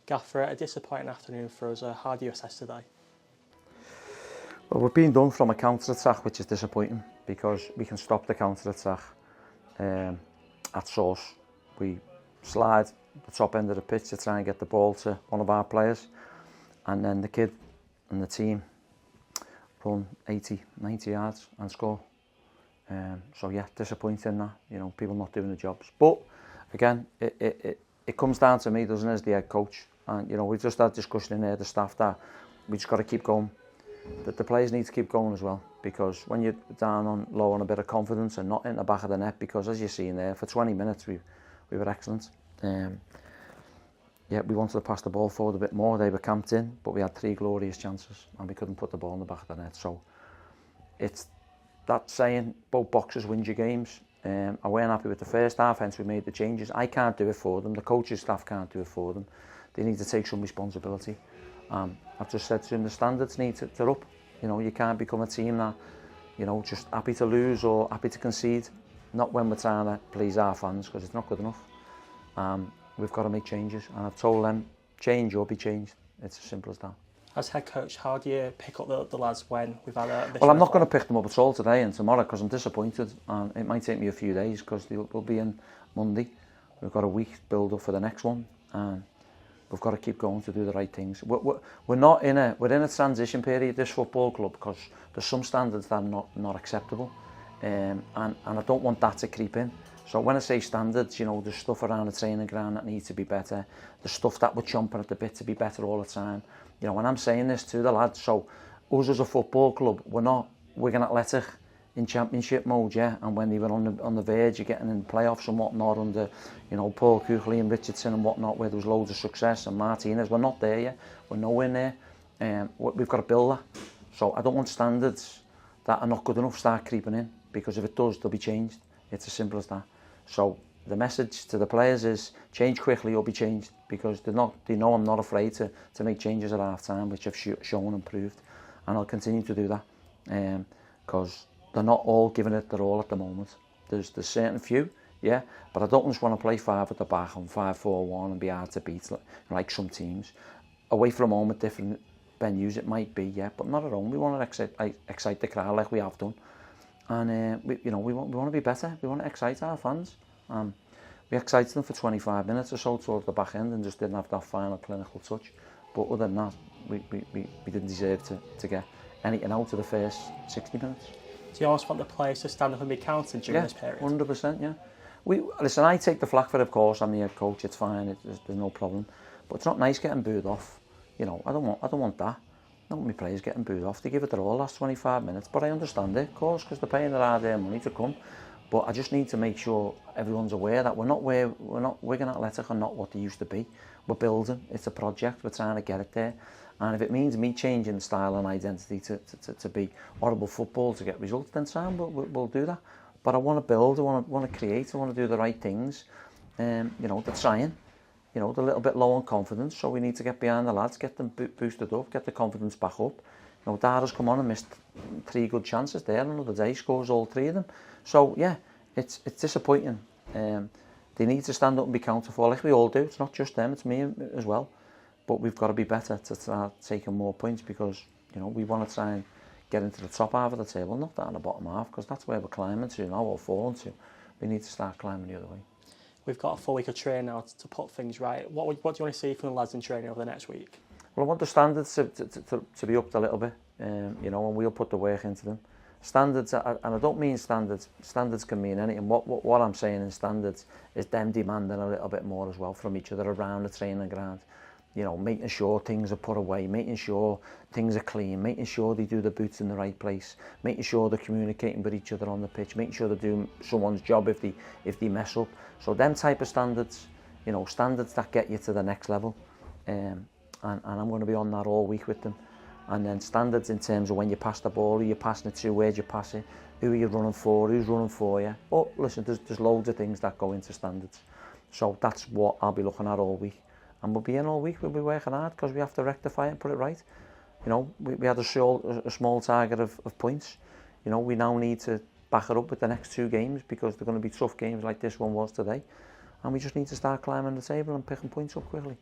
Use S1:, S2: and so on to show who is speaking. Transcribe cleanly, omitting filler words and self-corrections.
S1: Gaffer, a disappointing afternoon for us. How do you assess today?
S2: Well, we're being done from a counter-attack, which is disappointing because we can stop the counter-attack at source. We slide the top end of the pitch to try and get the ball to one of our players, and then the kid and the team run 80, 90 yards and score. So yeah, disappointing that, you know, people not doing the jobs. But again, it comes down to me, doesn't it, as the head coach. And you know, we just had a discussion in there, the staff, that we just got to keep going. That the players need to keep going as well, because when you're down on low on a bit of confidence and not in the back of the net, because as you see in there, for 20 minutes we were excellent. Yeah, we wanted to pass the ball forward a bit more. They were camped in, but we had 3 glorious chances and we couldn't put the ball in the back of the net. So it's that saying, both boxes wins your games. I weren't happy with the first half, hence we made the changes. I can't do it for them. The coaching staff can't do it for them. They need to take some responsibility. I've just said to them, the standards need to up. You know, you can't become a team that, you know, just happy to lose or happy to concede. Not when we're trying to please our fans, because it's not good enough. We've got to make changes, and I've told them, change or be changed. It's as simple as that.
S1: As head coach, how do you pick up the lads when we've had a...
S2: Well, I'm not going to pick them up at all today and tomorrow, because I'm disappointed, and it might take me a few days, because they'll be in Monday. We've got a week build up for the next one, and we've got to keep going to do the right things. We're in a transition period, this football club, because there's some standards that are not acceptable, and I don't want that to creep in. So when I say standards, you know, there's stuff around the training ground that needs to be better. There's stuff that we're chomping at the bit to be better all the time. You know, when I'm saying this to the lads, so us as a football club, we're not Wigan Athletic in championship mode, yeah, and when they were on the verge of getting in playoffs and whatnot under, you know, Paul Kuchli and Richardson and whatnot, where there was loads of success, and Martinez. We're not there yet. We're nowhere near. We've got to build that. So I don't want standards that are not good enough start creeping in, because if it does, they'll be changed. It's as simple as that. So the message to the players is change quickly or be changed, because they know I'm not afraid to make changes at half time, which I've shown and proved, and I'll continue to do that, because they're not all giving it their all at the moment. There's certain few, yeah, but I don't just want to play 5 at the back and 5-4-1 and be hard to beat like some teams. Away from home at different venues it might be, yeah, but not at home. We want to excite the crowd like we have done. And we want to be better. We want to excite our fans. We excited them for 25 minutes or so towards the back end and just didn't have that final clinical touch. But other than that, we didn't deserve to get anything out of the first 60 minutes.
S1: Do you always want the players to stand up and be counted during this period?
S2: 100%, yeah. Listen, I take the flak for it, of course. I'm the head coach. It's fine. There's no problem. But it's not nice getting booed off. You know, I don't want that. I don't want my players getting booed off. They give it their all last 25 minutes. But I understand it, of course, because they're paying their hard-earned money to come. But I just need to make sure everyone's aware that we're not Wigan Athletic are not what they used to be. We're building. It's a project. We're trying to get it there. And if it means me changing the style and identity to be horrible football to get results, then Sam, we'll do that. But I want to build. I want to create. I want to do the right things. You know, they're trying. You know, they're a little bit low on confidence, so we need to get behind the lads, get them boosted up, get the confidence back up. You know, Dara's come on and missed 3 good chances there. Another day scores all 3 of them. So yeah, it's disappointing. They need to stand up and be counted for, like we all do. It's not just them, it's me as well. But we've got to be better to start taking more points, because, you know, we want to try and get into the top half of the table, not that in the bottom half, because that's where we're climbing to now, or falling to. We need to start climbing the other way.
S1: We've got a full week of training now to put things right. What do you want to see from the lads in training over the next week?
S2: Well, I want the standards to be upped a little bit, you know, and we'll put the work into them. Standards, and I don't mean standards. Standards can mean anything. What I'm saying in standards is them demanding a little bit more as well from each other around the training ground. You know, making sure things are put away, making sure things are clean, making sure they do the boots in the right place, making sure they're communicating with each other on the pitch, making sure they're doing someone's job if they mess up. So them type of standards, you know, standards that get you to the next level. And I'm going to be on that all week with them. And then standards in terms of when you pass the ball, who you're passing it to, where do you pass it, who are you running for, who's running for you. Oh, listen, there's loads of things that go into standards. So that's what I'll be looking at all week. And we'll be in all week, we'll be working hard, because we have to rectify it and put it right. You know, we had a small target of points. You know, we now need to back it up with the next 2 games, because they're going to be tough games like this one was today. And we just need to start climbing the table and picking points up quickly.